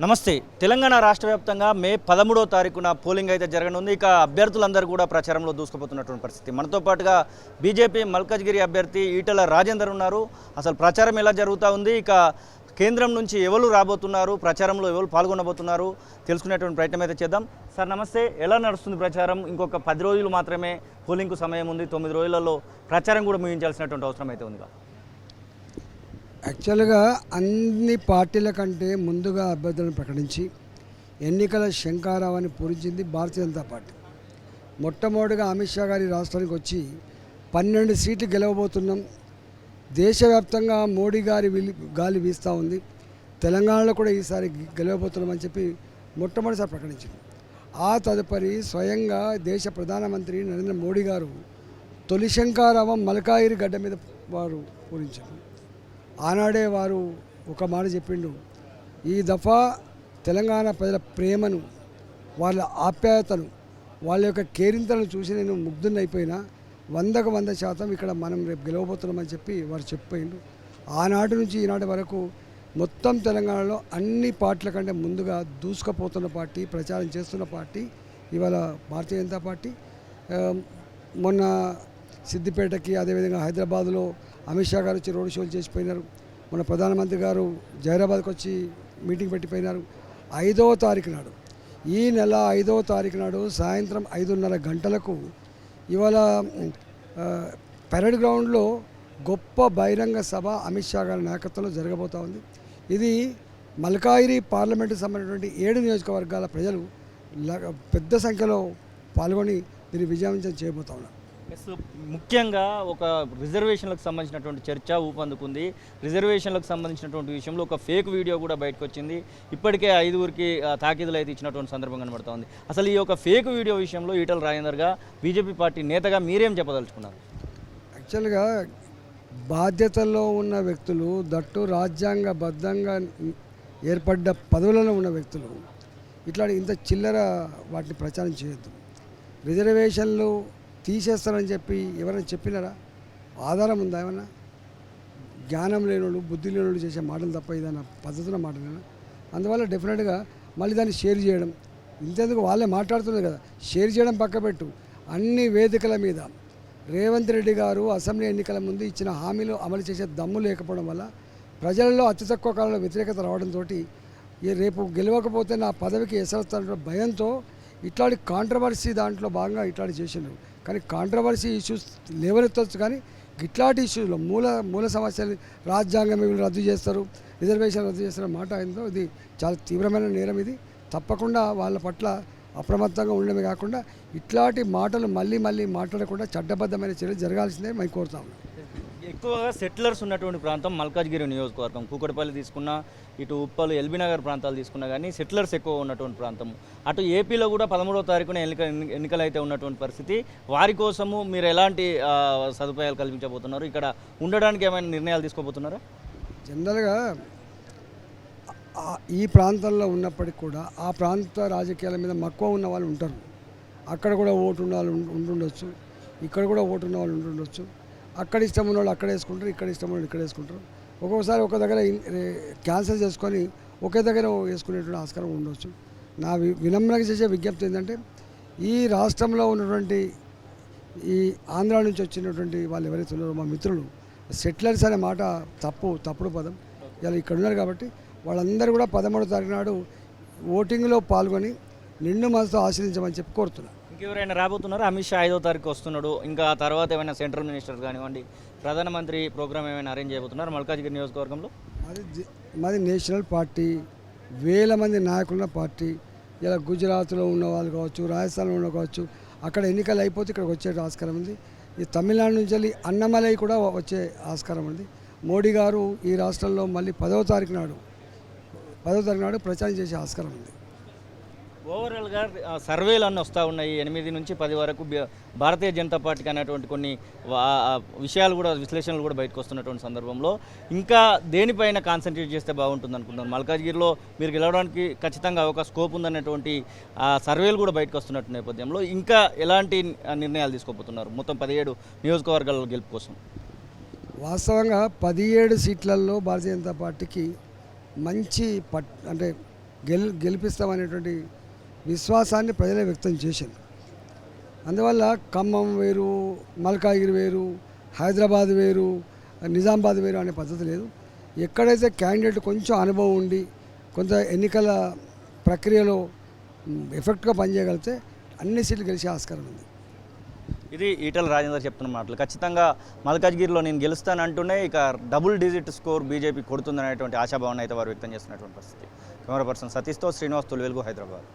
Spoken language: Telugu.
నమస్తే. తెలంగాణ రాష్ట్ర వ్యాప్తంగా మే 13వ తారీఖున పోలింగ్ అయితే జరగనుంది. ఇక అభ్యర్థులందరూ కూడా ప్రచారంలో దూసుకుపోతున్నటువంటి పరిస్థితి. మనతో పాటుగా బీజేపీ మల్కాజ్గిరి అభ్యర్థి ఈటెల రాజేందర్ ఉన్నారు. అసలు ప్రచారం ఎలా జరుగుతూ ఉంది, ఇక కేంద్రం నుంచి ఎవరు రాబోతున్నారు, ప్రచారంలో ఎవరు పాల్గొనబోతున్నారు తెలుసుకునేటువంటి ప్రయత్నం అయితే చేద్దాం. సార్ నమస్తే, ఎలా నడుస్తుంది ప్రచారం? ఇంకొక 10 రోజులు మాత్రమే పోలింగ్కు సమయం ఉంది. 9 రోజులలో ప్రచారం కూడా ముగించాల్సినటువంటి అవసరం అయితే ఉంది. యాక్చువల్గా అన్ని పార్టీల కంటే ముందుగా అభ్యర్థులను ప్రకటించి ఎన్నికల శంఖారావాన్ని పూరించింది భారతీయ జనతా పార్టీ. మొట్టమొదటిగా అమిత్ షా గారి రాష్ట్రానికి వచ్చి 12 సీట్లు గెలవబోతున్నాం, దేశవ్యాప్తంగా మోడీ గారి గాలి వీస్తూ ఉంది, తెలంగాణలో కూడా ఈసారి గెలవబోతున్నామని చెప్పి మొట్టమొదటిసారి ప్రకటించింది. ఆ తదుపరి స్వయంగా దేశ ప్రధానమంత్రి నరేంద్ర మోడీ గారు తొలి శంఖారావం మల్కాయిరి గడ్డ మీద వారు పూరించారు. ఆనాడే వారు ఒక మాట చెప్పిండు, ఈ దఫా తెలంగాణ ప్రజల ప్రేమను, వాళ్ళ ఆప్యాయతను, వాళ్ళ యొక్క కేరింతలను చూసి నేను ముగ్ధున్నైపోయినా 100కు 100% ఇక్కడ మనం రేపు గెలవబోతున్నామని చెప్పి వారు చెప్పిపోయిండు. ఆనాటి నుంచి ఈనాటి వరకు మొత్తం తెలంగాణలో అన్ని పార్టీల కంటే ముందుగా దూసుకుపోతున్న పార్టీ, ప్రచారం చేస్తున్న పార్టీ ఇవాళ భారతీయ జనతా పార్టీ. మొన్న సిద్దిపేటకి, అదేవిధంగా హైదరాబాద్లో అమిత్ షా గారు వచ్చి రోడ్ షోలు చేసిపోయినారు. మన ప్రధానమంత్రి గారు జైరాబాద్కి వచ్చి మీటింగ్ పెట్టిపోయినారు. 5వ తారీఖు నాడు, ఈ నెల 5వ తారీఖు నాడు సాయంత్రం 5:30 గంటలకు ఇవాళ పెరడ్ గ్రౌండ్లో గొప్ప బహిరంగ సభ అమిత్ షా గారి నాయకత్వంలో జరగబోతూ ఉంది. ఇది మల్కాయిరి పార్లమెంటుకు సంబంధించినటువంటి 7 నియోజకవర్గాల ప్రజలు పెద్ద సంఖ్యలో పాల్గొని దీన్ని విజయవంతం చేయబోతా ఉన్నారు. ముఖ్యంగా ఒక రిజర్వేషన్లకు సంబంధించినటువంటి చర్చ ఊపందుకుంది. రిజర్వేషన్లకు సంబంధించినటువంటి విషయంలో ఒక ఫేక్ వీడియో కూడా బయటకు వచ్చింది. ఇప్పటికే 5గురికి తాకీదులు అయితే ఇచ్చినటువంటి సందర్భం కనబడుతూ ఉంది. అసలు ఈ యొక్క ఫేక్ వీడియో విషయంలో ఈటెల రాజేందర్గా బీజేపీ పార్టీ నేతగా మీరేం చెప్పదలుచుకున్నారు? యాక్చువల్గా బాధ్యతల్లో ఉన్న వ్యక్తులు, దట్టు రాజ్యాంగబద్ధంగా ఏర్పడ్డ పదవులలో ఉన్న వ్యక్తులు ఇట్లాంటి ఇంత చిల్లర వాటిని ప్రచారం చేయొద్దు. రిజర్వేషన్లు తీసేస్తారని చెప్పి ఎవరైనా చెప్పినారా? ఆధారం ఉందా? ఏమన్నా జ్ఞానం లేనోళ్ళు, బుద్ధి లేనోళ్ళు చేసే మాటలు తప్ప ఏదైనా పద్ధతిన మాటలేనా? అందువల్ల డెఫినెట్గా మళ్ళీ దాన్ని షేర్ చేయడం, ఇంతెందుకు వాళ్ళే మాట్లాడుతున్నారు కదా, షేర్ చేయడం పక్కపెట్టు. అన్ని వేదికల మీద రేవంత్ రెడ్డి గారు అసెంబ్లీ ఎన్నికల ముందు ఇచ్చిన హామీలు అమలు చేసే దమ్ము లేకపోవడం వల్ల ప్రజలలో అతి తక్కువ కాలంలో వ్యతిరేకత రావడంతో రేపు గెలవకపోతే నా పదవికి ఎసరుతున్న భయంతో ఇట్లాంటి కాంట్రవర్సీ దాంట్లో భాగంగా ఇట్లాంటి చేసిండ్రు. కానీ కాంట్రవర్సీ ఇష్యూస్ లేవనెత్తవచ్చు, కానీ ఇట్లాంటి ఇష్యూస్లో మూల సమస్యలు రాజ్యాంగం రద్దు చేస్తారు, రిజర్వేషన్ రద్దు చేస్తారు మాట అయిందో ఇది చాలా తీవ్రమైన నేరం. ఇది తప్పకుండా వాళ్ళ పట్ల అప్రమత్తంగా ఉండడమే కాకుండా ఇట్లాంటి మాటలు మళ్ళీ మాట్లాడకుండా చట్టబద్ధమైన చర్యలు జరగాల్సిందే మేము కోరుతాము. ఎక్కువగా సెటిలర్స్ ఉన్నటువంటి ప్రాంతం మల్కాజ్గిరి నియోజకవర్గం. కూకట్పల్లి తీసుకున్నా, ఇటు ఉప్పలు, ఎల్బీనగర్ ప్రాంతాలు తీసుకున్నా కానీ సెటిలర్స్ ఎక్కువ ఉన్నటువంటి ప్రాంతం. అటు ఏపీలో కూడా 13వ తారీఖున ఎన్నికలు అయితే ఉన్నటువంటి పరిస్థితి. వారి కోసము మీరు ఎలాంటి సదుపాయాలు కల్పించబోతున్నారు? ఇక్కడ ఉండడానికి ఏమైనా నిర్ణయాలు తీసుకోబోతున్నారా? జనరల్గా ఈ ప్రాంతంలో ఉన్నప్పటికి కూడా ఆ ప్రాంత రాజకీయాల మీద మక్కువ ఉన్న వాళ్ళు ఉంటారు. అక్కడ కూడా ఓటు ఉన్న వాళ్ళు ఉంటుండొచ్చు, ఇక్కడ కూడా ఓటు ఉన్న వాళ్ళు ఉంటుండొచ్చు. అక్కడ ఇష్టం ఉన్న వాళ్ళు అక్కడ వేసుకుంటారు, ఇక్కడ ఇష్టం ఉన్న వాళ్ళు ఇక్కడ వేసుకుంటారు. ఒక్కొక్కసారి ఒక దగ్గర క్యాన్సిల్ చేసుకొని ఒకే దగ్గర వేసుకునేటువంటి ఆస్కారం ఉండవచ్చు. నా వినమ్రంగా చేసే విజ్ఞప్తి ఏంటంటే, ఈ రాష్ట్రంలో ఉన్నటువంటి ఈ ఆంధ్ర నుంచి వచ్చినటువంటి వాళ్ళు ఎవరైతే ఉన్నారో మా మిత్రులు, సెటిలర్స్ అనే మాట తప్పుడు పదం. ఇలా ఇక్కడ ఉన్నారు కాబట్టి వాళ్ళందరూ కూడా 13వ తారీఖు నాడు ఓటింగ్లో పాల్గొని నిండు మనసుతో ఆశీర్వదించమని చెప్పి కోరుతున్నారు. ఇంకెవరైనా రాబోతున్నారు? అమిత్ షా 5వ తారీఖు వస్తున్నాడు. ఇంకా తర్వాత ఏమైనా సెంట్రల్ మినిస్టర్స్ కానివ్వండి, ప్రధానమంత్రి ప్రోగ్రామ్ ఏమైనా అరేంజ్ చేయబోతున్నారు మల్కాజ్గిరి నియోజకవర్గంలో? మాది నేషనల్ పార్టీ, వేల మంది నాయకులున్న పార్టీ. ఇలా గుజరాత్లో ఉన్న వాళ్ళు కావచ్చు, రాజస్థాన్లో ఉన్న కావచ్చు, అక్కడ ఎన్నికలు అయిపోతే ఇక్కడికి వచ్చే ఆస్కారం ఉంది. ఈ తమిళనాడు నుంచి వెళ్ళి అన్నమలై కూడా వచ్చే ఆస్కారం ఉంది. మోడీ గారు ఈ రాష్ట్రంలో మళ్ళీ 10వ తారీఖు నాడు ప్రచారం చేసే ఆస్కారం ఉంది. ఓవరాల్గా సర్వేలు అన్నీ వస్తూ ఉన్నాయి. 8 నుంచి 10 వరకు భారతీయ జనతా పార్టీకి అనేటువంటి కొన్ని విషయాలు కూడా, విశ్లేషణలు కూడా బయటకు వస్తున్నటువంటి సందర్భంలో ఇంకా దేనిపైన కాన్సన్ట్రేట్ చేస్తే బాగుంటుంది అనుకుంటున్నాను? మల్కాజ్గిరిలో మీరు గెలవడానికి ఖచ్చితంగా ఒక స్కోప్ ఉందనేటువంటి సర్వేలు కూడా బయటకు వస్తున్నట్టు నేపథ్యంలో ఇంకా ఎలాంటి నిర్ణయాలు తీసుకోబోతున్నారు మొత్తం 17 నియోజకవర్గాల గెలుపు కోసం? వాస్తవంగా 17 సీట్లలో భారతీయ జనతా పార్టీకి మంచి అంటే గెలిపిస్తామనేటువంటి విశ్వాసాన్ని ప్రజలే వ్యక్తం చేశారు. అందువల్ల ఖమ్మం వేరు, మల్కాజ్గిరి వేరు, హైదరాబాద్ వేరు, నిజామాబాద్ వేరు అనే పద్ధతి లేదు. ఎక్కడైతే క్యాండిడేట్ కొంచెం అనుభవం ఉండి కొంత ఎన్నికల ప్రక్రియలో ఎఫెక్ట్గా పనిచేయగలిగితే అన్ని సీట్లు గెలిచే ఆస్కారం ఉంది. ఇది ఈటల రాజేందర్ చెప్తున్న మాటలు. ఖచ్చితంగా మల్కాజ్గిరిలో నేను గెలుస్తానంటూనే ఇక డబుల్ డిజిట్ స్కోర్ బీజేపీ కొడుతుందనేటువంటి ఆశాభావాన్ని అయితే వారు వ్యక్తం చేస్తున్నటువంటి పరిస్థితి. కెమెరా పర్సన్ సతీష్తో శ్రీనివాస్, తొలి వెలుగు, హైదరాబాద్.